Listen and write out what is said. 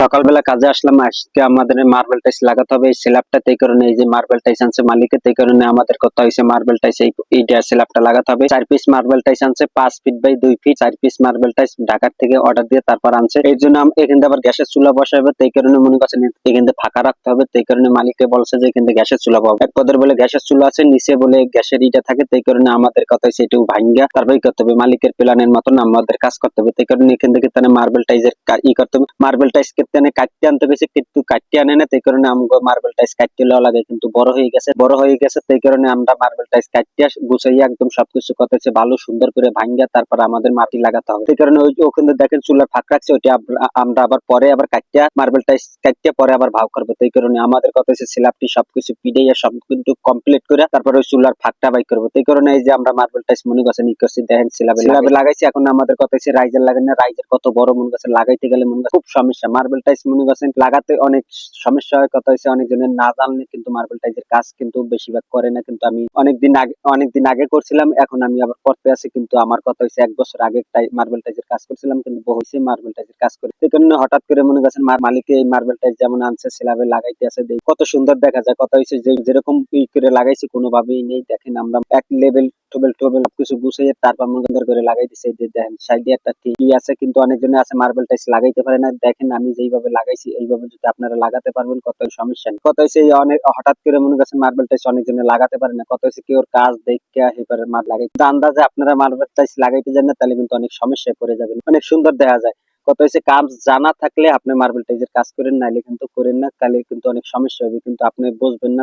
সকালবেলা কাজে আসলাম, আজকে আমাদের মার্বেল টাইলস লাগাতে হবে এই স্ল্যাবটাতে। এই কারণে এই যে মার্বেল টাইলস আনছে মালিকের, এই কারণে আমাদের কথা হয়েছে মার্বেল টাইলস এই স্ল্যাবটা লাগাতে হবে। 4 পিস মার্বেল টাইলস আনছে, 5 feet by 2 feet 4 piece marble tiles ঢাকার থেকে অর্ডার দিয়ে তারপর আনছে। এই জন্য এখানে আবার গ্যাসের চুলা বসাবে, তাই কারণে মনে করছেন এখানে ফাঁকা রাখতে হবে। তাই কারণে মালিকে বলছে যে এখানে গ্যাসের চুলা পাবো। এক পদের বলে গ্যাসের চুলা আছে, নিচে বলে গ্যাসের ইটা থাকে। তাই কারণে আমাদের কথা হয়েছে এটু ভাঙ্গা তারপরে করতে হবে, মালিকের প্ল্যানের মতন আমাদের কাজ করতে হবে। তাই কারণে এখান থেকে তাহলে মার্বেল টাইলসের করতে হবে। মার্বেল টাইলস কাটতে আনতে গেছে, কিন্তু কাটতে আনে না। তাই কারণে আমগো মার্বেল টাইলস কাটতে লওয়া লাগে, কিন্তু বড় হয়ে গেছে। তাই কারণে আমরা মার্বেল টাইলস কাটতে গুছাইয়া একদম সবকিছু করতেছে ভালো সুন্দর করে ভাঙ্গা তারপর আমাদের মাটি লাগাতে হবে। সেই কারণে ওই যে ওখানে দেখেন চুলার ফাঁক রাখছে, ওইটা আমরা আবার পরে আবার কাটতে মার্বেল টাইলস কাটতে পরে আবার ভাগ করবো। তাই কারণে আমাদের কথা হচ্ছে স্ল্যাবটি সবকিছু পিড়াইয়া সব কিন্তু কমপ্লিট করে তারপর ওই চুলার ফাঁকটা বাই করবো। তাই কারণে এই যে আমরা মার্বেল টাইলস মনে করছেন ই করছি, দেখেন স্ল্যাবে লাগাইছি। এখন আমাদের কথা হচ্ছে রাইজার লাগাই না, রাইজার কত বড় মনে করছে লাগাইতে গেলে মনে করছে খুব সমস্যা। মার্বেল টাইলস মনে করছেন লাগাতে অনেক সমস্যা হয়। কথা হচ্ছে অনেকজনের না জানলে কিন্তু মার্বেল টাইলসের কাজ কিন্তু বেশিরভাগ করে না। কিন্তু আমি অনেকদিন আগে করছিলাম, এখন আমি আবার করতে আছি। কিন্তু আমার কথা হচ্ছে 1 বছর আগে মার্বেল টাইলসের কাজ করছিলাম, কিন্তু বহু মার্বেল টাইলসের কাজ করে। সেই কারণে হঠাৎ করে মনে করছেন মালিকে এই মার্বেল টাইলস যেমন আনছে স্ল্যাবে লাগাইতে আছে, কত সুন্দর দেখা যায়। কথা হচ্ছে যে যেরকম করে লাগাইছি কোনোভাবেই নেই। দেখেন আমরা এক লেভেল টোবেল টোবেল সবকিছু গুছিয়ে তারপর সুন্দর করে লাগাই দিছে। এই যে দেখেন সাইডে একটা টিভি আছে, কিন্তু অনেকজনে আছে মার্বেল টাইলস লাগাইতে পারে না। দেখেন আমি যেইভাবে লাগাইছি এইভাবে যদি আপনারা লাগাতে পারবেন কত সমস্যা নেই। কত হয়েছে অনেক হঠাৎ করে মনে করছেন মার্বেল টাইলস অনেকজনে লাগাতে পারে না। কত হয়েছে কেউ কাজ দেখে এবারে মার লাগাই আন্দাজে আপনারা মার্বেল টাইলস লাগাইতে যান না, তাহলে কিন্তু অনেক সমস্যায় পড়ে যাবেন। অনেক সুন্দর দেখা যায়। কত হয়েছে কাজ জানা থাকলে আপনি মার্বেল টাইলসের কাজ করেন, নাইলে কিন্তু করেন না, তাহলে কিন্তু অনেক সমস্যা হবে। কিন্তু আপনি বুঝবেন না।